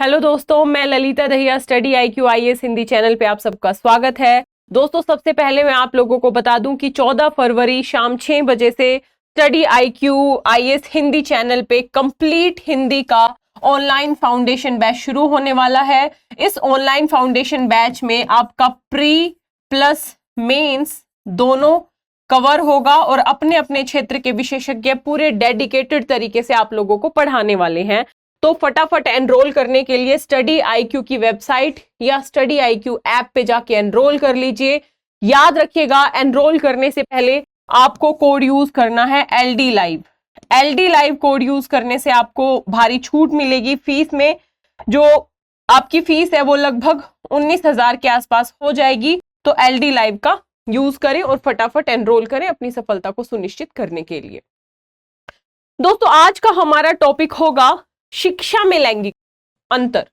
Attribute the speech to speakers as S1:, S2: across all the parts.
S1: Hello दोस्तों, मैं Lalita Dahiya study IQ IAS Hindi channel पे आप सबका स्वागत है। दोस्तों, सबसे पहले मैं आप लोगों को बता दूं कि 14 फरवरी शाम 6 बजे से study IQ IAS Hindi channel पे कंप्लीट हिंदी का ऑनलाइन फाउंडेशन बैच शुरू होने वाला है। इस ऑनलाइन फाउंडेशन बैच में आपका प्री प्लस मेंस दोनों कवर होगा और अपने अपने क्षेत्र के विशेषज्ञ पूरे डेडिकेटेड तरीके से आप लोगों को पढ़ाने वाले हैं। तो फटाफट एनरोल करने के लिए स्टडी IQ की वेबसाइट या स्टडी IQ ऐप पे जाके एनरोल कर लीजिए। याद रखिएगा, एनरोल करने से पहले आपको कोड यूज करना है LD live. LD live code use करने से आपको भारी छूट मिलेगी फीस में। जो आपकी फीस है वो लगभग 19,000 के आसपास हो जाएगी। तो LD लाइव का यूज करें और फटाफट एनरोल करें अपनी सफलता को सुनिश्चित करने के लिए। दोस्तों, आज का हमारा टॉपिक होगा शिक्षा में लैंगिक अंतर।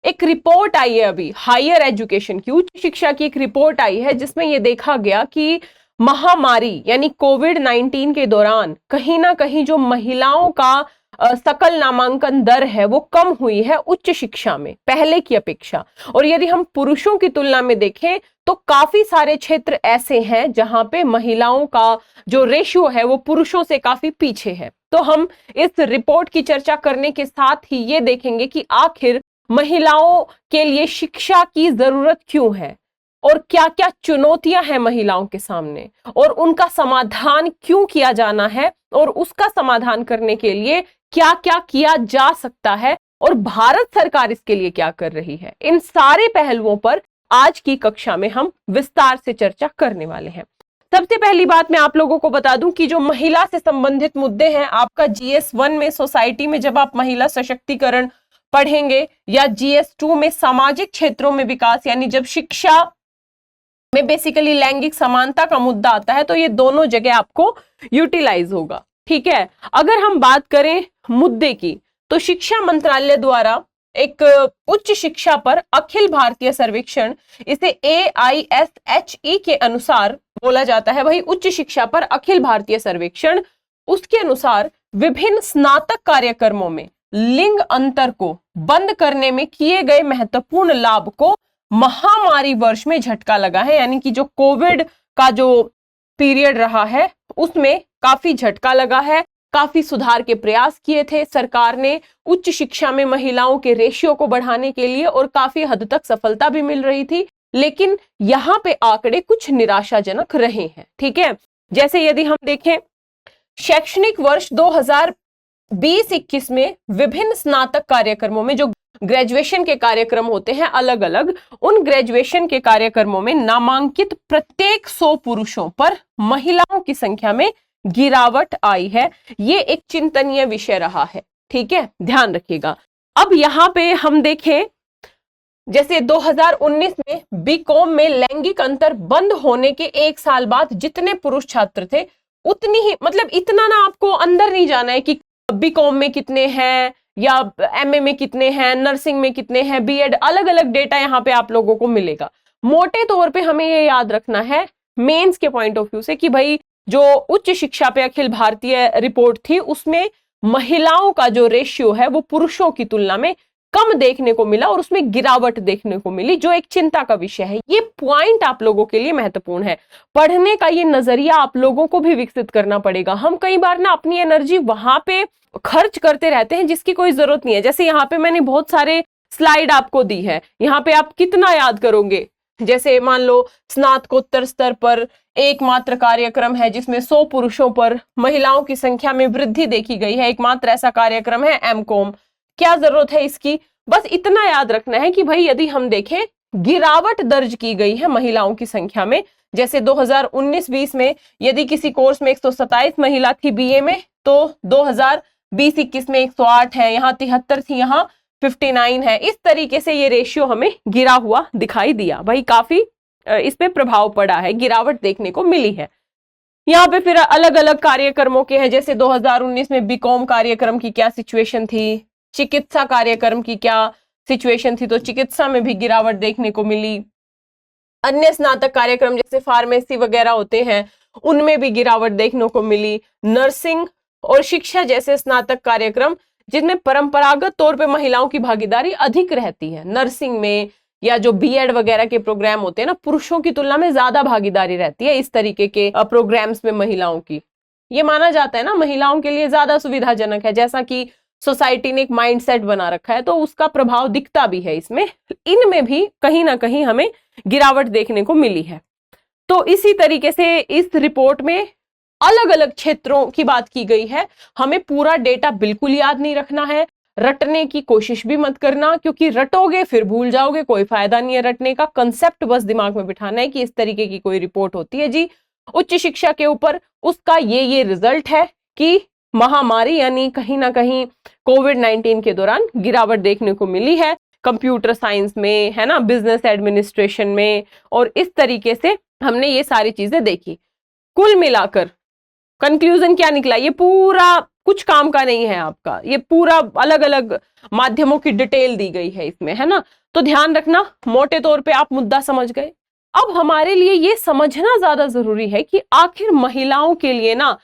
S1: एक रिपोर्ट आई है अभी हायर एजुकेशन की, उच्च शिक्षा की एक रिपोर्ट आई है जिसमें यह देखा गया कि महामारी यानी कोविड-19 के दौरान कहीं ना कहीं जो महिलाओं का सकल नामांकन दर है वो कम हुई है उच्च शिक्षा में पहले की अपेक्षा। और यदि हम पुरुषों की तुलना में देखें तो काफी सारे क्षेत्र ऐसे हैं जहां पे महिलाओं का जो रेशियो है वो पुरुषों से काफी पीछे है। तो हम इस रिपोर्ट की चर्चा करने के साथ ही ये देखेंगे कि आखिर महिलाओं के लिए शिक्षा की जरूरत क्यों है और क्या क्या चुनौतियां हैं महिलाओं के सामने और उनका समाधान क्यों किया जाना है और उसका समाधान करने के लिए क्या क्या किया जा सकता है और भारत सरकार इसके लिए क्या कर रही है। इन सारे पहलुओं पर आज की कक्षा में हम विस्तार से चर्चा करने वाले हैं। सबसे पहली बात मैं आप लोगों को बता दूं कि जो महिला से संबंधित मुद्दे हैं, आपका GS1 में सोसाइटी में जब आप महिला सशक्तिकरण पढ़ेंगे या GS2 में सामाजिक क्षेत्रों में विकास यानी जब शिक्षा में बेसिकली लैंगिक समानता का मुद्दा आता है तो ये दोनों जगह आपको यूटिलाइज होगा। ठीक है, अगर हम बात करें मुद्दे की तो शिक्षा मंत्रालय द्वारा एक उच्च शिक्षा पर अखिल भारतीय सर्वेक्षण, इसे AISHE के अनुसार बोला जाता है, वही उच्च शिक्षा पर अखिल भारतीय सर्वेक्षण, उसके अनुसार विभिन्न स्नातक कार्यक्रमों में लिंग अंतर को बंद करने में किए गए महत्वपूर्ण लाभ को महामारी वर्ष में झटका लगा है। यानी कि जो कोविड का जो पीरियड रहा है उसमें काफी झटका लगा है। काफी सुधार के प्रयास किए थे सरकार ने उच्च शिक्षा में महिलाओं के रेशियो को बढ़ाने के लिए और काफी हद तक सफलता भी मिल रही थी, लेकिन यहाँ पे आंकड़े कुछ निराशाजनक रहे हैं। ठीक है, जैसे यदि हम देखें शैक्षणिक वर्ष 2020-21 में विभिन्न स्नातक कार्यक्रमों में जो ग्रेजुएशन के कार्यक्रम होते हैं अलग अलग, उन ग्रेजुएशन के कार्यक्रमों में नामांकित प्रत्येक 100 पुरुषों पर महिलाओं की संख्या में गिरावट आई है। ये एक चिंतनीय विषय रहा है। ठीक है, ध्यान रखिएगा। अब यहां पे हम देखें जैसे 2019 में बीकॉम में लैंगिक अंतर बंद होने के 1 साल बाद जितने पुरुष छात्र थे उतनी ही, मतलब इतना ना आपको अंदर नहीं जाना है कि बीकॉम में कितने हैं या MA में कितने हैं, नर्सिंग में कितने हैं, BEd, अलग अलग डेटा यहाँ पे आप लोगों को मिलेगा। मोटे तौर पे हमें ये याद रखना है मेंस के पॉइंट ऑफ व्यू से कि भाई जो उच्च शिक्षा पे अखिल भारतीय रिपोर्ट थी उसमें महिलाओं का जो रेशियो है वो पुरुषों की तुलना में कम देखने को मिला और उसमें गिरावट देखने को मिली, जो एक चिंता का विषय है। ये पॉइंट आप लोगों के लिए महत्वपूर्ण है। पढ़ने का ये नजरिया आप लोगों को भी विकसित करना पड़ेगा। हम कई बार ना अपनी एनर्जी वहां पे खर्च करते रहते हैं जिसकी कोई जरूरत नहीं है। जैसे यहाँ पे मैंने बहुत सारे स्लाइड आपको दी है, यहाँ पे आप कितना याद करोगे। जैसे मान लो स्नातकोत्तर स्तर पर एकमात्र कार्यक्रम है जिसमें 100 पुरुषों पर महिलाओं की संख्या में वृद्धि देखी गई है, एकमात्र ऐसा कार्यक्रम है MCOM। क्या जरूरत है इसकी? बस इतना याद रखना है कि भाई यदि हम देखें गिरावट दर्ज की गई है महिलाओं की संख्या में। जैसे 2019-20 में यदि किसी कोर्स में 127 महिला थी BA में, तो 2020-21 में 108 है, यहाँ 73 थी, यहाँ 59 है। इस तरीके से ये रेशियो हमें गिरा हुआ दिखाई दिया। भाई काफी इस पे प्रभाव पड़ा है, गिरावट देखने को मिली है। यहाँ पे फिर अलग अलग कार्यक्रमों के हैं, जैसे 2019 में बीकॉम कार्यक्रम की क्या सिचुएशन थी, चिकित्सा कार्यक्रम की क्या सिचुएशन थी, तो चिकित्सा में भी गिरावट देखने को मिली। अन्य स्नातक कार्यक्रम जैसे फार्मेसी वगैरह होते हैं उनमें भी गिरावट देखने को मिली। नर्सिंग और शिक्षा जैसे स्नातक कार्यक्रम जिनमें परंपरागत तौर पे महिलाओं की भागीदारी अधिक रहती है। नर्सिंग में या जो बीएड वगैरह के प्रोग्राम होते हैं ना, पुरुषों की तुलना में ज्यादा भागीदारी रहती है इस तरीके के प्रोग्राम्स में महिलाओं की। ये माना जाता है ना महिलाओं के लिए ज्यादा सुविधाजनक है, जैसा कि सोसाइटी ने एक माइंडसेट बना रखा है, तो उसका प्रभाव दिखता भी है इसमें। इनमें भी कहीं ना कहीं हमें गिरावट देखने को मिली है। तो इसी तरीके से इस रिपोर्ट में अलग अलग क्षेत्रों की बात की गई है। हमें पूरा डेटा बिल्कुल याद नहीं रखना है, रटने की कोशिश भी मत करना, क्योंकि रटोगे फिर भूल जाओगे, कोई फायदा नहीं है रटने का। कंसेप्ट बस दिमाग में बिठाना है कि इस तरीके की कोई रिपोर्ट होती है जी उच्च शिक्षा के ऊपर, उसका ये रिजल्ट है कि महामारी यानी कहीं ना कहीं कोविड-19 के दौरान गिरावट देखने को मिली है कंप्यूटर साइंस में, है ना, बिजनेस एडमिनिस्ट्रेशन में, और इस तरीके से हमने ये सारी चीजें देखी। कुल मिलाकर कंक्लूजन क्या निकला, ये पूरा कुछ काम का नहीं है आपका, ये पूरा अलग अलग माध्यमों की डिटेल दी गई है इसमें, है ना। तो ध्यान रखना, मोटे तौर पे आप मुद्दा समझ गए। अब हमारे लिए ये समझना ज्यादा जरूरी है कि आखिर महिलाओं के लिए ना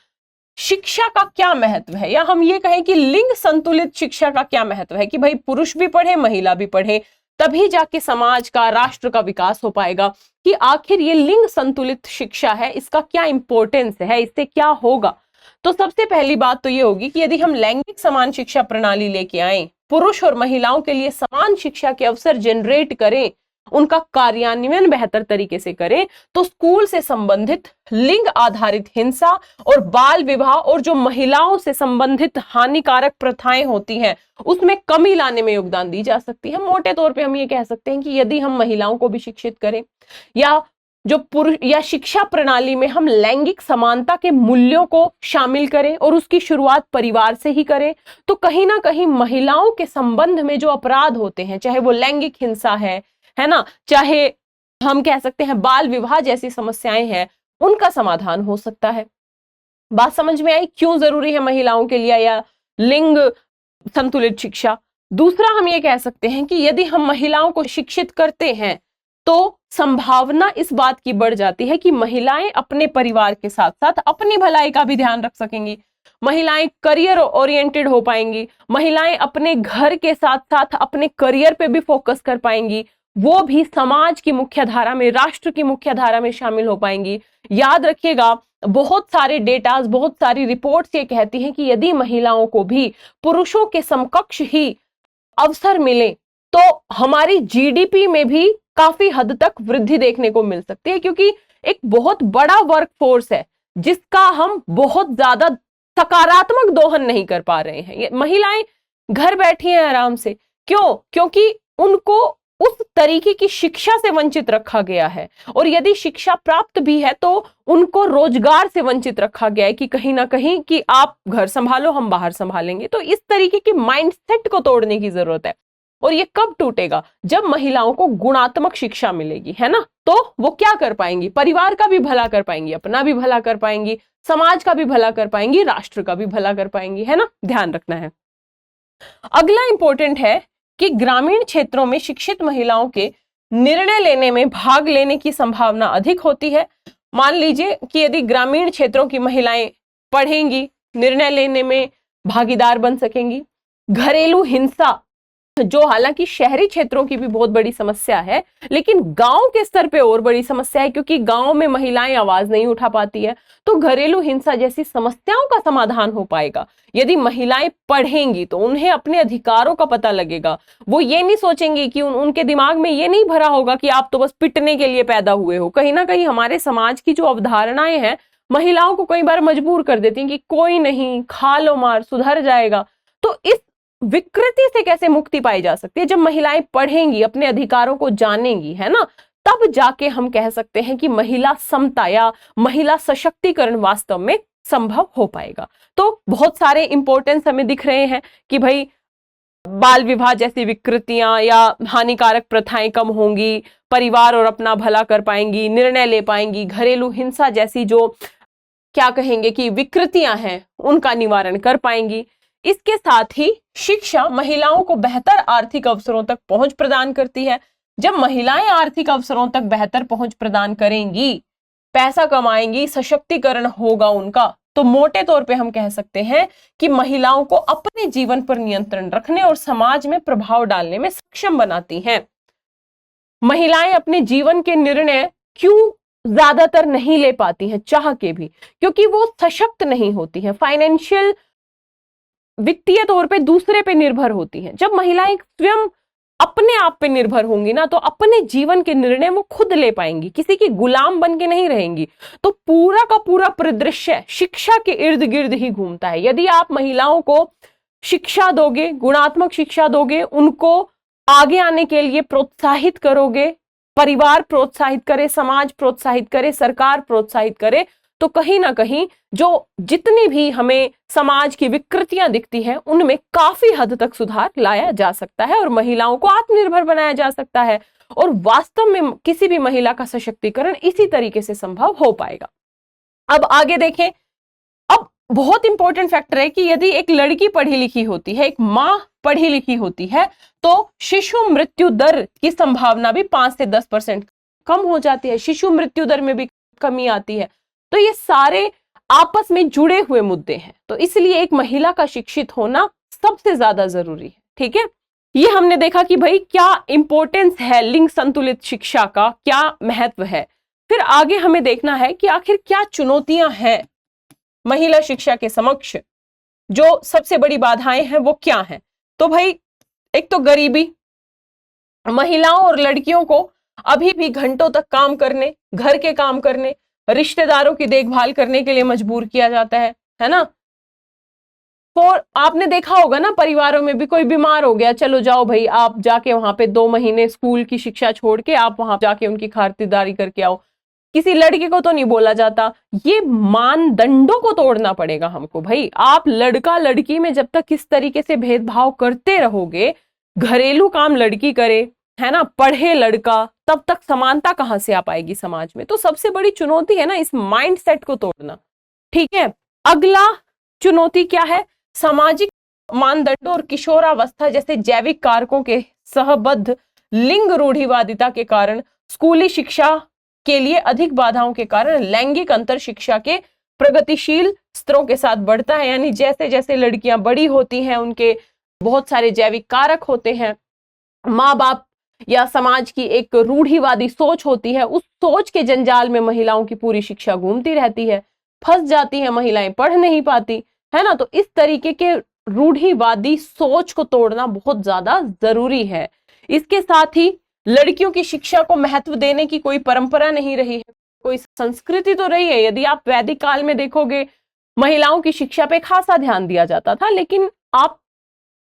S1: शिक्षा का क्या महत्व है, या हम ये कहें कि लिंग संतुलित शिक्षा का क्या महत्व है, कि भाई पुरुष भी पढ़े महिला भी पढ़े, तभी जाके समाज का, राष्ट्र का विकास हो पाएगा। कि आखिर ये लिंग संतुलित शिक्षा है, इसका क्या इंपॉर्टेंस है, इससे क्या होगा। तो सबसे पहली बात तो ये होगी कि यदि हम लैंगिक समान शिक्षा प्रणाली लेके आए, पुरुष और महिलाओं के लिए समान शिक्षा के अवसर जनरेट करें, उनका कार्यान्वयन बेहतर तरीके से करें, तो स्कूल से संबंधित लिंग आधारित हिंसा और बाल विवाह और जो महिलाओं से संबंधित हानिकारक प्रथाएं होती हैं उसमें कमी लाने में योगदान दी जा सकती है। मोटे तौर पे हम ये कह सकते हैं कि यदि हम महिलाओं को भी शिक्षित करें, या जो पुरुष या शिक्षा प्रणाली में हम लैंगिक समानता के मूल्यों को शामिल करें और उसकी शुरुआत परिवार से ही करें, तो कहीं ना कहीं महिलाओं के संबंध में जो अपराध होते हैं, चाहे वो लैंगिक हिंसा है ना, चाहे हम कह सकते हैं बाल विवाह जैसी समस्याएं हैं, उनका समाधान हो सकता है। बात समझ में आई क्यों जरूरी है महिलाओं के लिए या लिंग संतुलित शिक्षा। दूसरा हम ये कह सकते हैं कि यदि हम महिलाओं को शिक्षित करते हैं तो संभावना इस बात की बढ़ जाती है कि महिलाएं अपने परिवार के साथ साथ अपनी भलाई का भी ध्यान रख सकेंगी, महिलाएं करियर ओरिएंटेड हो पाएंगी, महिलाएं अपने घर के साथ साथ अपने करियर पे भी फोकस कर पाएंगी, वो भी समाज की मुख्य धारा में, राष्ट्र की मुख्य धारा में शामिल हो पाएंगी। याद रखिएगा, बहुत सारे डेटास, बहुत सारी रिपोर्ट्स ये कहती हैं कि यदि महिलाओं को भी पुरुषों के समकक्ष ही अवसर मिले तो हमारी जीडीपी में भी काफी हद तक वृद्धि देखने को मिल सकती है, क्योंकि एक बहुत बड़ा वर्कफोर्स है जिसका हम बहुत ज्यादा सकारात्मक दोहन नहीं कर पा रहे हैं। ये महिलाएं घर बैठी हैं आराम से, क्यों? क्योंकि उनको उस तरीके की शिक्षा से वंचित रखा गया है, और यदि शिक्षा प्राप्त भी है तो उनको रोजगार से वंचित रखा गया है कि कहीं ना कहीं कि आप घर संभालो हम बाहर संभालेंगे। तो इस तरीके की माइंडसेट को तोड़ने की जरूरत है, और ये कब टूटेगा? जब महिलाओं को गुणात्मक शिक्षा मिलेगी, है ना, तो वो क्या कर पाएंगी, परिवार का भी भला कर पाएंगी, अपना भी भला कर पाएंगी, समाज का भी भला कर पाएंगी, राष्ट्र का भी भला कर पाएंगी, है ना, ध्यान रखना है। अगला इंपॉर्टेंट है कि ग्रामीण क्षेत्रों में शिक्षित महिलाओं के निर्णय लेने में भाग लेने की संभावना अधिक होती है। मान लीजिए कि यदि ग्रामीण क्षेत्रों की महिलाएं पढ़ेंगी, निर्णय लेने में भागीदार बन सकेंगी। घरेलू हिंसा, जो हालांकि शहरी क्षेत्रों की भी बहुत बड़ी समस्या है, लेकिन गांव के स्तर पे और बड़ी समस्या है, क्योंकि गांव में महिलाएं आवाज नहीं उठा पाती है। तो घरेलू हिंसा जैसी समस्याओं का समाधान हो पाएगा यदि महिलाएं पढ़ेंगी, तो उन्हें अपने अधिकारों का पता लगेगा। वो ये नहीं सोचेंगी कि उनके दिमाग में ये नहीं भरा होगा कि आप तो बस पिटने के लिए पैदा हुए हो। कहीं ना कहीं हमारे समाज की जो अवधारणाएं हैं महिलाओं को कई बार मजबूर कर देती हैं कि कोई नहीं, खा लो मार, सुधर जाएगा। तो इस विकृति से कैसे मुक्ति पाई जा सकती है? जब महिलाएं पढ़ेंगी, अपने अधिकारों को जानेंगी, है ना, तब जाके हम कह सकते हैं कि महिला समता या महिला सशक्तिकरण वास्तव में संभव हो पाएगा। तो बहुत सारे इंपॉर्टेंस हमें दिख रहे हैं कि भाई बाल विवाह जैसी विकृतियां या हानिकारक प्रथाएं कम होंगी, परिवार और अपना भला कर पाएंगी, निर्णय ले पाएंगी, घरेलू हिंसा जैसी जो क्या कहेंगे कि विकृतियां हैं उनका निवारण कर पाएंगी। इसके साथ ही शिक्षा महिलाओं को बेहतर आर्थिक अवसरों तक पहुंच प्रदान करती है। जब महिलाएं आर्थिक अवसरों तक बेहतर पहुंच प्रदान करेंगी, पैसा कमाएंगी, सशक्तिकरण होगा उनका, तो मोटे तौर पे हम कह सकते हैं कि महिलाओं को अपने जीवन पर नियंत्रण रखने और समाज में प्रभाव डालने में सक्षम बनाती हैं। महिलाएं अपने जीवन के निर्णय क्यों ज्यादातर नहीं ले पाती हैं चाह के भी? क्योंकि वो सशक्त नहीं होती हैं, फाइनेंशियल वित्तीय तौर पे दूसरे पे निर्भर होती हैं। जब महिलाएं स्वयं अपने आप पे निर्भर होंगी ना, तो अपने जीवन के निर्णय वो खुद ले पाएंगी, किसी की गुलाम बन के नहीं रहेंगी। तो पूरा का पूरा परिदृश्य शिक्षा के इर्द गिर्द ही घूमता है। यदि आप महिलाओं को शिक्षा दोगे, गुणात्मक शिक्षा दोगे, उनको आगे आने के लिए प्रोत्साहित करोगे, परिवार प्रोत्साहित करे, समाज प्रोत्साहित करे, सरकार प्रोत्साहित करे, तो कहीं ना कहीं जो जितनी भी हमें समाज की विकृतियां दिखती हैं उनमें काफी हद तक सुधार लाया जा सकता है और महिलाओं को आत्मनिर्भर बनाया जा सकता है। और वास्तव में किसी भी महिला का सशक्तिकरण इसी तरीके से संभव हो पाएगा। अब आगे देखें, अब बहुत इंपॉर्टेंट फैक्टर है कि यदि एक लड़की पढ़ी लिखी होती है, एक मां पढ़ी लिखी होती है, तो शिशु मृत्यु दर की संभावना भी 5 से 10% कम हो जाती है। शिशु मृत्यु दर में भी कमी आती है। तो ये सारे आपस में जुड़े हुए मुद्दे हैं, तो इसलिए एक महिला का शिक्षित होना सबसे ज्यादा जरूरी है। ठीक है, ये हमने देखा कि भाई क्या इंपॉर्टेंस है लिंग संतुलित शिक्षा का, क्या महत्व है। फिर आगे हमें देखना है कि आखिर क्या चुनौतियां हैं महिला शिक्षा के समक्ष, जो सबसे बड़ी बाधाएं हैं वो क्या हैं। तो भाई एक तो गरीबी, महिलाओं और लड़कियों को अभी भी घंटों तक काम करने, घर के काम करने, रिश्तेदारों की देखभाल करने के लिए मजबूर किया जाता है ना। और आपने देखा होगा ना, परिवारों में भी कोई बीमार हो गया, चलो जाओ भाई आप जाके वहां पे 2 महीने स्कूल की शिक्षा छोड़ के आप वहां जाके उनकी खातिरदारी करके आओ। किसी लड़के को तो नहीं बोला जाता। ये मानदंडों को तोड़ना पड़ेगा हमको भाई। आप लड़का लड़की में जब तक इस तरीके से भेदभाव करते रहोगे, घरेलू काम लड़की करे, है ना, पढ़े लड़का, तब तक समानता कहां से आ पाएगी समाज में। तो सबसे बड़ी चुनौती है ना इस माइंडसेट को तोड़ना। ठीक है, अगला चुनौती क्या है? सामाजिक मानदंडों और किशोरावस्था जैसे जैविक कारकों के सहबद्ध लिंग रूढ़िवादिता के कारण, स्कूली शिक्षा के लिए अधिक बाधाओं के कारण लैंगिक अंतर शिक्षा के प्रगतिशील स्तरों के साथ बढ़ता है। यानी जैसे जैसे लड़कियां बड़ी होती हैं, उनके बहुत सारे जैविक कारक होते हैं, माँ बाप या समाज की एक रूढ़िवादी सोच होती है, उस सोच के जंजाल में महिलाओं की पूरी शिक्षा घूमती रहती है, फंस जाती है, महिलाएं पढ़ नहीं पाती, है ना। तो इस तरीके के रूढ़िवादी सोच को तोड़ना बहुत ज्यादा जरूरी है। इसके साथ ही लड़कियों की शिक्षा को महत्व देने की कोई परंपरा नहीं रही है, कोई संस्कृति तो रही है। यदि आप वैदिक काल में देखोगे, महिलाओं की शिक्षा पे खासा ध्यान दिया जाता था, लेकिन आप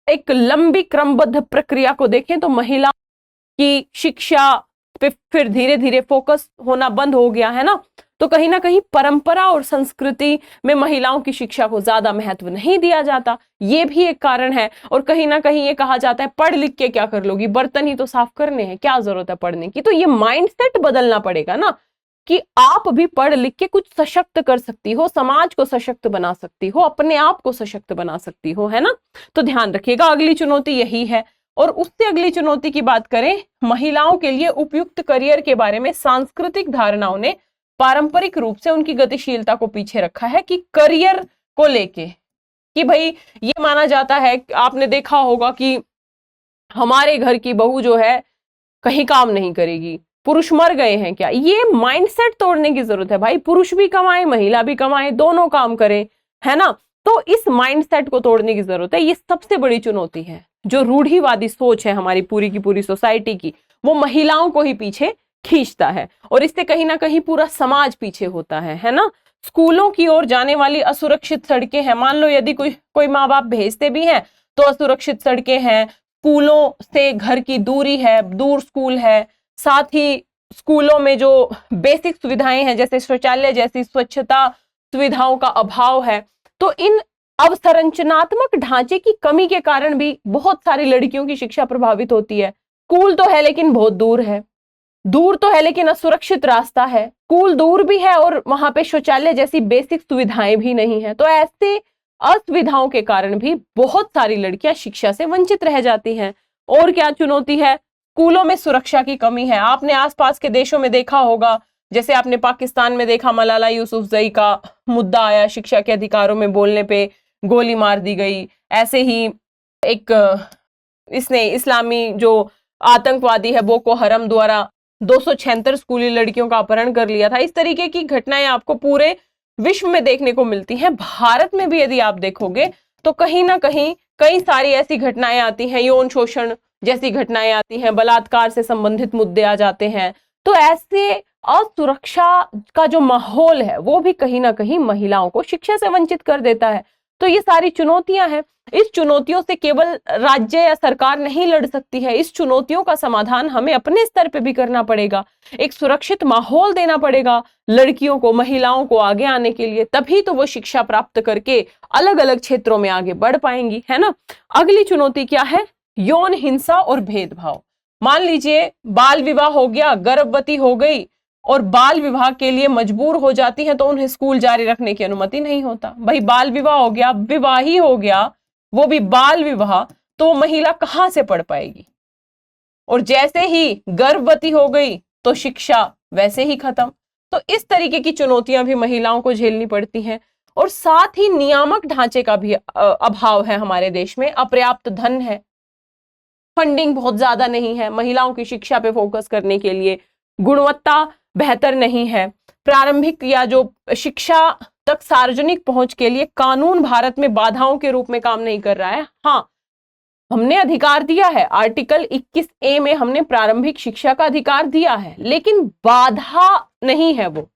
S1: एक लंबी क्रमबद्ध प्रक्रिया को देखें तो महिला की शिक्षा पे फिर धीरे धीरे फोकस होना बंद हो गया, है ना। तो कहीं ना कहीं परंपरा और संस्कृति में महिलाओं की शिक्षा को ज्यादा महत्व नहीं दिया जाता, ये भी एक कारण है। और कहीं ना कहीं ये कहा जाता है पढ़ लिख के क्या कर लोगी, बर्तन ही तो साफ करने हैं, क्या जरूरत है पढ़ने की। तो ये माइंडसेट बदलना पड़ेगा ना, कि आप भी पढ़ लिख के कुछ सशक्त कर सकती हो, समाज को सशक्त बना सकती हो, अपने आप को सशक्त बना सकती हो, है ना। तो ध्यान रखिएगा, अगली चुनौती यही है। और उससे अगली चुनौती की बात करें, महिलाओं के लिए उपयुक्त करियर के बारे में सांस्कृतिक धारणाओं ने पारंपरिक रूप से उनकी गतिशीलता को पीछे रखा है। कि करियर को लेके कि भाई ये माना जाता है, आपने देखा होगा कि हमारे घर की बहू जो है कहीं काम नहीं करेगी, पुरुष मर गए हैं क्या। ये माइंडसेट तोड़ने की जरूरत है भाई। पुरुष भी कमाए, महिला भी कमाए, दोनों काम करें, है ना। तो इस माइंडसेट को तोड़ने की जरूरत है। ये सबसे बड़ी चुनौती है। जो रूढ़िवादी सोच है हमारी पूरी की पूरी सोसाइटी की, वो महिलाओं को ही पीछे खींचता है और इससे कहीं ना कहीं पूरा समाज पीछे होता है ना। स्कूलों की ओर जाने वाली असुरक्षित सड़कें हैं। मान लो यदि कोई माँ बाप भेजते भी हैं तो असुरक्षित सड़कें हैं, स्कूलों से घर की दूरी है, दूर स्कूल है, साथ ही स्कूलों में जो बेसिक सुविधाएं हैं जैसे शौचालय जैसी स्वच्छता सुविधाओं का अभाव है। तो इन अवसंरचनात्मक ढांचे की कमी के कारण भी बहुत सारी लड़कियों की शिक्षा प्रभावित होती है। स्कूल तो है लेकिन बहुत दूर है, दूर तो है लेकिन असुरक्षित रास्ता है, स्कूल दूर भी है और वहां पे शौचालय जैसी बेसिक सुविधाएं भी नहीं है। तो ऐसे असुविधाओं के कारण भी बहुत सारी लड़कियां शिक्षा से वंचित रह जाती हैं। और क्या चुनौती है? स्कूलों में सुरक्षा की कमी है। आपने आसपास के देशों में देखा होगा, जैसे आपने पाकिस्तान में देखा, मलाला यूसुफजई का मुद्दा आया, शिक्षा के अधिकारों में बोलने पे गोली मार दी गई। ऐसे ही एक इसने इस्लामी जो आतंकवादी है बोको हरम द्वारा 276 स्कूली लड़कियों का अपहरण कर लिया था। इस तरीके की घटनाएं आपको पूरे विश्व में देखने को मिलती हैं। भारत में भी यदि आप देखोगे तो कहीं ना कहीं कई सारी ऐसी घटनाएं आती हैं, यौन शोषण जैसी घटनाएं आती हैं, बलात्कार से संबंधित मुद्दे आ जाते हैं। तो ऐसे असुरक्षा का जो माहौल है वो भी कहीं ना कहीं महिलाओं को शिक्षा से वंचित कर देता है। तो ये सारी चुनौतियां हैं। इस चुनौतियों से केवल राज्य या सरकार नहीं लड़ सकती है, इस चुनौतियों का समाधान हमें अपने स्तर पे भी करना पड़ेगा। एक सुरक्षित माहौल देना पड़ेगा लड़कियों को, महिलाओं को आगे आने के लिए, तभी तो वो शिक्षा प्राप्त करके अलग अलग क्षेत्रों में आगे बढ़ पाएंगी, है ना। अगली चुनौती क्या है? यौन हिंसा और भेदभाव। मान लीजिए बाल विवाह हो गया, गर्भवती हो गई और बाल विवाह के लिए मजबूर हो जाती है, तो उन्हें स्कूल जारी रखने की अनुमति नहीं होता। भाई बाल विवाह हो गया, विवाह ही हो गया, वो भी बाल विवाह, तो महिला कहां से पढ़ पाएगी? और जैसे ही गर्भवती हो गई तो शिक्षा वैसे ही खत्म। तो इस तरीके की चुनौतियां भी महिलाओं को झेलनी पड़ती हैं। और साथ ही नियामक ढांचे का भी अभाव है हमारे देश में। अपर्याप्त धन है, फंडिंग बहुत ज्यादा नहीं है महिलाओं की शिक्षा पे फोकस करने के लिए, गुणवत्ता बेहतर नहीं है, प्रारंभिक या जो शिक्षा तक सार्वजनिक पहुंच के लिए कानून भारत में बाधाओं के रूप में काम नहीं कर रहा है। हाँ, हमने अधिकार दिया है, आर्टिकल 21A में हमने प्रारंभिक शिक्षा का अधिकार दिया है, लेकिन बाधा नहीं है वो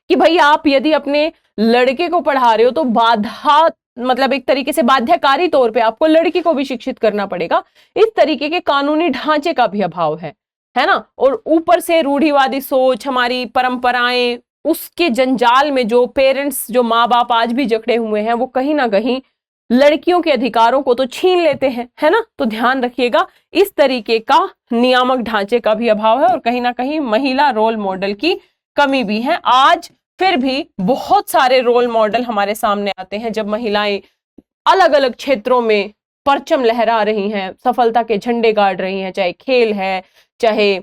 S1: कि भाई आप यदि अपने लड़के को पढ़ा रहे हो तो बाधा मतलब एक तरीके से बाध्यकारी तौर पे आपको लड़की को भी शिक्षित करना पड़ेगा। इस तरीके के कानूनी ढांचे का भी अभाव है ना। और ऊपर से रूढ़िवादी सोच, हमारी परंपराएं, उसके जंजाल में जो पेरेंट्स, जो माँ बाप आज भी जकड़े हुए हैं, वो कहीं ना कहीं लड़कियों के अधिकारों को तो छीन लेते हैं, है ना। तो ध्यान रखिएगा, इस तरीके का नियामक ढांचे का भी अभाव है और कहीं ना कहीं महिला रोल मॉडल की कमी भी है। आज फिर भी बहुत सारे रोल मॉडल हमारे सामने आते हैं जब महिलाएं अलग अलग क्षेत्रों में परचम लहरा रही हैं, सफलता के झंडे गाड़ रही हैं, चाहे खेल है, चाहे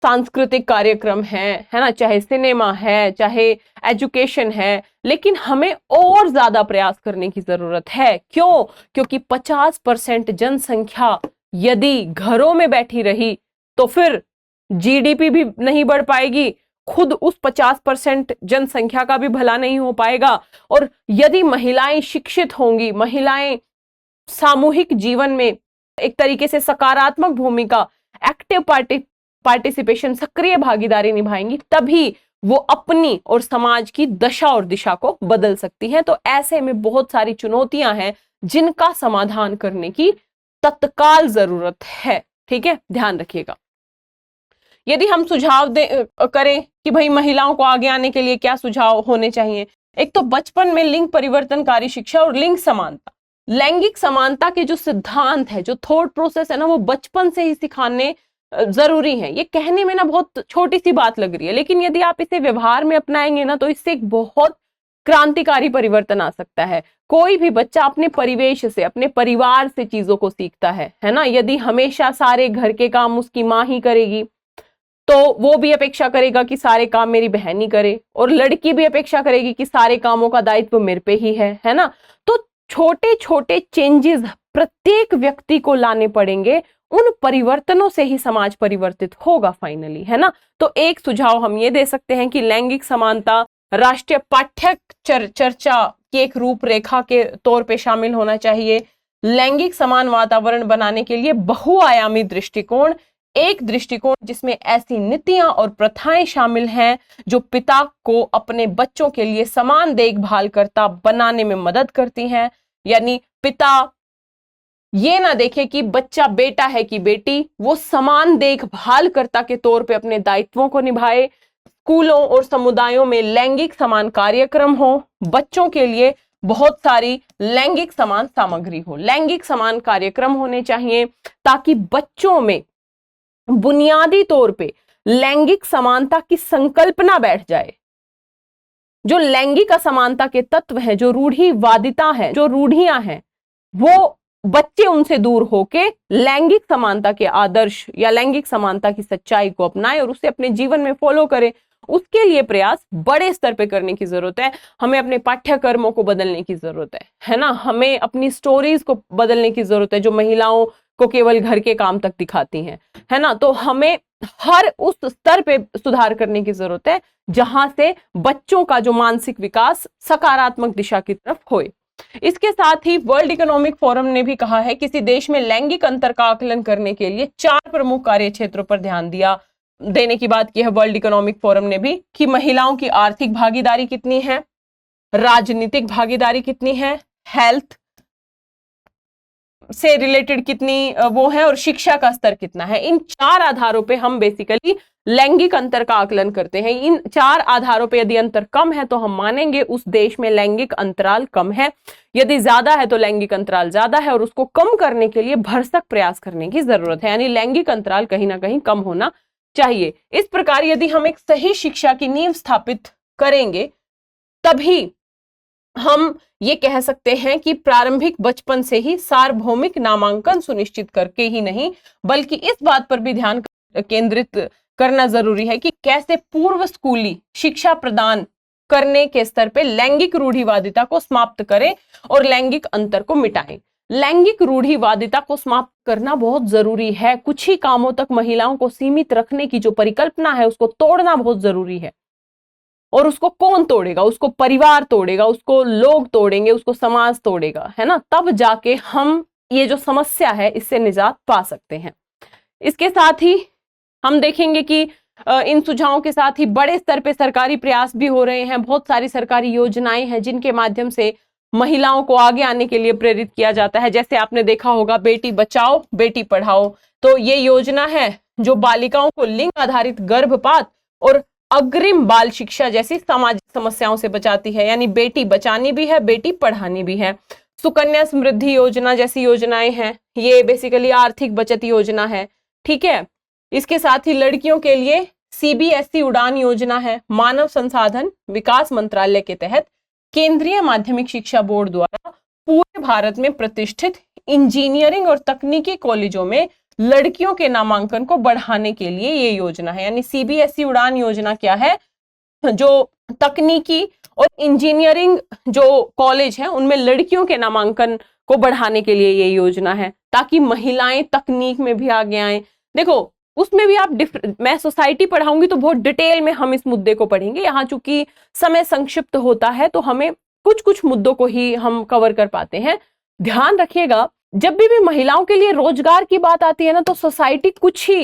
S1: सांस्कृतिक कार्यक्रम है ना, चाहे सिनेमा है, चाहे एजुकेशन है। लेकिन हमें और ज्यादा प्रयास करने की जरूरत है। क्यों? क्योंकि 50% जनसंख्या यदि घरों में बैठी रही तो फिर जीडीपी भी नहीं बढ़ पाएगी, खुद उस 50% जनसंख्या का भी भला नहीं हो पाएगा। और यदि महिलाएं शिक्षित होंगी, महिलाएं सामूहिक जीवन में एक तरीके से सकारात्मक भूमिका, एक्टिव पार्टिसिपेशन, सक्रिय भागीदारी निभाएंगी, तभी वो अपनी और समाज की दशा और दिशा को बदल सकती हैं। तो ऐसे में बहुत सारी चुनौतियां हैं जिनका समाधान करने की तत्काल जरूरत है। ठीक है, ध्यान रखिएगा। यदि हम सुझाव करें कि भाई महिलाओं को आगे आने के लिए क्या सुझाव होने चाहिए, एक तो बचपन में लिंग परिवर्तनकारी शिक्षा और लिंग समानता, लैंगिक समानता के जो सिद्धांत है, जो थॉट प्रोसेस है ना, वो बचपन से ही सिखाने जरूरी है। ये कहने में ना बहुत छोटी सी बात लग रही है, लेकिन यदि आप इसे व्यवहार में अपनाएंगे ना तो इससे एक बहुत क्रांतिकारी परिवर्तन आ सकता है। कोई भी बच्चा अपने परिवेश से, अपने परिवार से चीजों को सीखता है ना। यदि हमेशा सारे घर के काम उसकी माँ ही करेगी तो वो भी अपेक्षा करेगा कि सारे काम मेरी बहन ही करे, और लड़की भी अपेक्षा करेगी कि सारे कामों का दायित्व मेरे पे ही है ना। तो छोटे छोटे चेंजेस प्रत्येक व्यक्ति को लाने पड़ेंगे, उन परिवर्तनों से ही समाज परिवर्तित होगा फाइनली, है ना। तो एक सुझाव हम ये दे सकते हैं कि लैंगिक समानता राष्ट्रीय पाठ्य चर्चा की एक रूपरेखा के तौर पे शामिल होना चाहिए। लैंगिक समान वातावरण बनाने के लिए बहुआयामी दृष्टिकोण, एक दृष्टिकोण जिसमें ऐसी नीतियां और प्रथाएं शामिल हैं जो पिता को अपने बच्चों के लिए समान देखभालकर्ता बनाने में मदद करती हैं। यानी पिता ये ना देखे कि बच्चा बेटा है कि बेटी, वो समान देखभालकर्ता के तौर पे अपने दायित्वों को निभाए। स्कूलों और समुदायों में लैंगिक समान कार्यक्रम हो, बच्चों के लिए बहुत सारी लैंगिक समान सामग्री हो, लैंगिक समान कार्यक्रम होने चाहिए ताकि बच्चों में बुनियादी तौर पे लैंगिक समानता की संकल्पना बैठ जाए। जो लैंगिक असमानता के तत्व हैं, जो रूढ़िवादिता है, जो रूढ़ियां हैं, वो बच्चे उनसे दूर होके लैंगिक समानता के आदर्श या लैंगिक समानता की सच्चाई को अपनाएं और उसे अपने जीवन में फॉलो करें। उसके लिए प्रयास बड़े स्तर पे करने की जरूरत है। हमें अपने पाठ्यक्रमों को बदलने की जरूरत है ना, हमें अपनी स्टोरीज को बदलने की जरूरत है जो महिलाओं को केवल घर के काम तक दिखाती हैं, है ना। तो हमें हर उस स्तर पे सुधार करने की जरूरत है जहां से बच्चों का जो मानसिक विकास सकारात्मक दिशा की तरफ होए। इसके साथ ही वर्ल्ड इकोनॉमिक फोरम ने भी कहा है किसी देश में लैंगिक अंतर का आकलन करने के लिए 4 प्रमुख कार्य क्षेत्रों पर ध्यान देने की बात की है वर्ल्ड इकोनॉमिक फोरम ने भी, कि महिलाओं की आर्थिक भागीदारी कितनी है, राजनीतिक भागीदारी कितनी है, हेल्थ से रिलेटेड कितनी वो है, और शिक्षा का स्तर कितना है। इन 4 आधारों पे हम बेसिकली लैंगिक अंतर का आकलन करते हैं। इन 4 आधारों पे यदि अंतर कम है तो हम मानेंगे उस देश में लैंगिक अंतराल कम है, यदि ज्यादा है तो लैंगिक अंतराल ज्यादा है, और उसको कम करने के लिए भरसक प्रयास करने की जरूरत है, यानी लैंगिक अंतराल कहीं ना कहीं कम होना चाहिए। इस प्रकार यदि हम एक सही शिक्षा की नींव स्थापित करेंगे तभी हम ये कह सकते हैं कि प्रारंभिक बचपन से ही सार्वभौमिक नामांकन सुनिश्चित करके ही नहीं बल्कि इस बात पर भी ध्यान केंद्रित करना जरूरी है कि कैसे पूर्व स्कूली शिक्षा प्रदान करने के स्तर पे लैंगिक रूढ़िवादिता को समाप्त करें और लैंगिक अंतर को मिटाएं। लैंगिक रूढ़िवादिता को समाप्त करना बहुत जरूरी है। कुछ ही कामों तक महिलाओं को सीमित रखने की जो परिकल्पना है उसको तोड़ना बहुत जरूरी है। और उसको कौन तोड़ेगा? उसको परिवार तोड़ेगा, उसको लोग तोड़ेंगे, उसको समाज तोड़ेगा, है ना। तब जाके हम ये जो समस्या है इससे निजात पा सकते हैं। इसके साथ ही हम देखेंगे कि इन सुझावों के साथ ही बड़े स्तर पे सरकारी प्रयास भी हो रहे हैं। बहुत सारी सरकारी योजनाएं हैं जिनके माध्यम से महिलाओं को आगे आने के लिए प्रेरित किया जाता है। जैसे आपने देखा होगा बेटी बचाओ बेटी पढ़ाओ, तो ये योजना है जो बालिकाओं को लिंग आधारित गर्भपात और अग्रिम बाल शिक्षा जैसी सामाजिक समस्याओं से बचाती है, यानी बेटी बचानी भी है बेटी पढ़ानी भी है। सुकन्या समृद्धि योजना जैसी योजनाएं हैं, ये बेसिकली आर्थिक बचत योजना है, ठीक है। इसके साथ ही लड़कियों के लिए CBSE उड़ान योजना है। मानव संसाधन विकास मंत्रालय के तहत केंद्रीय माध्यमिक शिक्षा बोर्ड द्वारा पूरे भारत में प्रतिष्ठित इंजीनियरिंग और तकनीकी कॉलेजों में लड़कियों के नामांकन को बढ़ाने के लिए ये योजना है। यानी CBSE उड़ान योजना क्या है? जो तकनीकी और इंजीनियरिंग जो कॉलेज है उनमें लड़कियों के नामांकन को बढ़ाने के लिए ये योजना है, ताकि महिलाएं तकनीक में भी आगे आए। देखो उसमें भी आप मैं सोसाइटी पढ़ाऊंगी तो बहुत डिटेल में हम इस मुद्दे को पढ़ेंगे। यहाँ चूंकि समय संक्षिप्त होता है तो हमें कुछ कुछ मुद्दों को ही हम कवर कर पाते हैं। ध्यान रखिएगा, जब भी महिलाओं के लिए रोजगार की बात आती है ना, तो सोसाइटी कुछ ही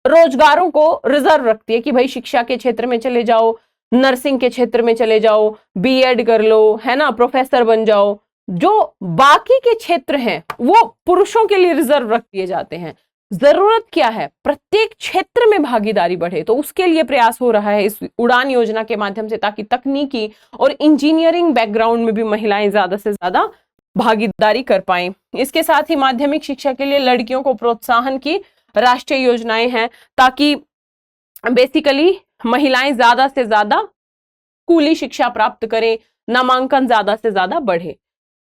S1: रोजगारों को रिजर्व रखती है कि भाई शिक्षा के क्षेत्र में चले जाओ, नर्सिंग के क्षेत्र में चले जाओ, B.Ed कर लो, है ना, प्रोफेसर बन जाओ। जो बाकी के क्षेत्र हैं वो पुरुषों के लिए रिजर्व रख दिए जाते हैं। जरूरत क्या है? प्रत्येक क्षेत्र में भागीदारी बढ़े, तो उसके लिए प्रयास हो रहा है इस उड़ान योजना के माध्यम से, ताकि तकनीकी और इंजीनियरिंग बैकग्राउंड में भी महिलाएं ज्यादा से ज्यादा भागीदारी कर पाएं। इसके साथ ही माध्यमिक शिक्षा के लिए लड़कियों को प्रोत्साहन की राष्ट्रीय योजनाएं हैं, ताकि बेसिकली महिलाएं ज्यादा से ज्यादा स्कूली शिक्षा प्राप्त करें, नामांकन ज्यादा से ज्यादा बढ़े।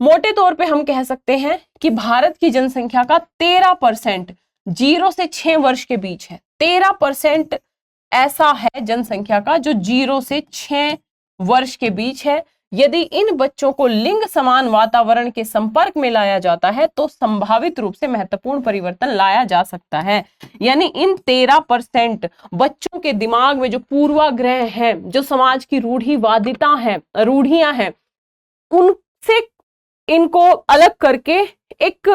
S1: मोटे तौर पे हम कह सकते हैं कि भारत की जनसंख्या का 13% 0 से 6 वर्ष के बीच है। 13% ऐसा है जनसंख्या का जो 0 से 6 वर्ष के बीच है। यदि इन बच्चों को लिंग समान वातावरण के संपर्क में लाया जाता है तो संभावित रूप से महत्वपूर्ण परिवर्तन लाया जा सकता है। यानी इन 13% बच्चों के दिमाग में जो पूर्वाग्रह है, जो समाज की रूढ़िवादिता है, रूढ़ियां हैं, उनसे इनको अलग करके एक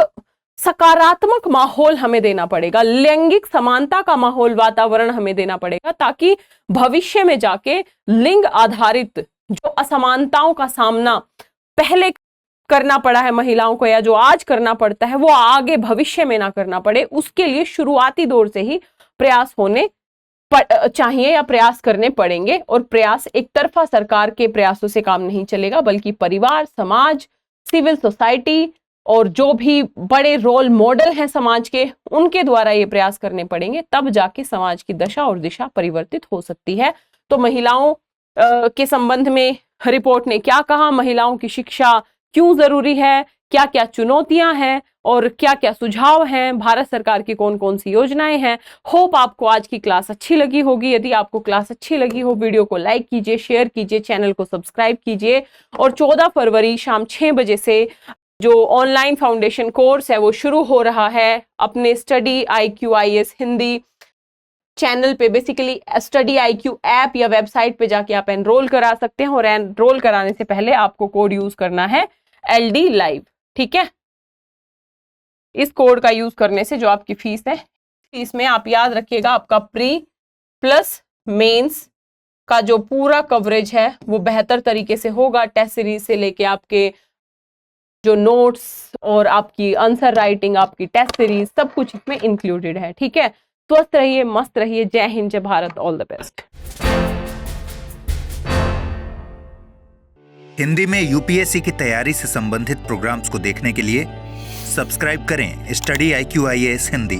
S1: सकारात्मक माहौल हमें देना पड़ेगा, लैंगिक समानता का माहौल, वातावरण हमें देना पड़ेगा, ताकि भविष्य में जाके लिंग आधारित जो असमानताओं का सामना पहले करना पड़ा है महिलाओं को, या जो आज करना पड़ता है, वो आगे भविष्य में ना करना पड़े। उसके लिए शुरुआती दौर से ही प्रयास होने चाहिए या प्रयास करने पड़ेंगे। और प्रयास एक तरफा सरकार के प्रयासों से काम नहीं चलेगा, बल्कि परिवार, समाज, सिविल सोसाइटी और जो भी बड़े रोल मॉडल हैं समाज के, उनके द्वारा ये प्रयास करने पड़ेंगे। तब जाके समाज की दशा और दिशा परिवर्तित हो सकती है। तो महिलाओं के संबंध में रिपोर्ट ने क्या कहा, महिलाओं की शिक्षा क्यों जरूरी है, क्या क्या चुनौतियां हैं और क्या क्या सुझाव हैं, भारत सरकार की कौन कौन सी योजनाएं हैं। होप आपको आज की क्लास अच्छी लगी होगी। यदि आपको क्लास अच्छी लगी हो, वीडियो को लाइक कीजिए, शेयर कीजिए, चैनल को सब्सक्राइब कीजिए। और 14 फरवरी शाम 6 बजे से जो ऑनलाइन फाउंडेशन कोर्स है वो शुरू हो रहा है। अपने स्टडी IQIS हिंदी चैनल पे बेसिकली स्टडी IQ ऐप या वेबसाइट पे जाके आप एनरोल करा सकते हैं, और एनरोल कराने से पहले आपको कोड यूज करना है LD Live, ठीक है। इस कोड का यूज करने से जो आपकी फीस है, फीस में आप याद रखिएगा आपका प्री प्लस मेंस का जो पूरा कवरेज है वो बेहतर तरीके से होगा। टेस्ट सीरीज से लेके आपके जो नोट्स और आपकी आंसर राइटिंग, आपकी टेस्ट सीरीज, सब कुछ इसमें इंक्लूडेड है, ठीक है। स्वस्थ रहिए, मस्त रहिए। जय हिंद, जय Bharat, all the best.
S2: Hindi में UPSC की तैयारी से संबंधित प्रोग्राम्स को देखने के लिए सब्सक्राइब करें स्टडी IQIS हिंदी।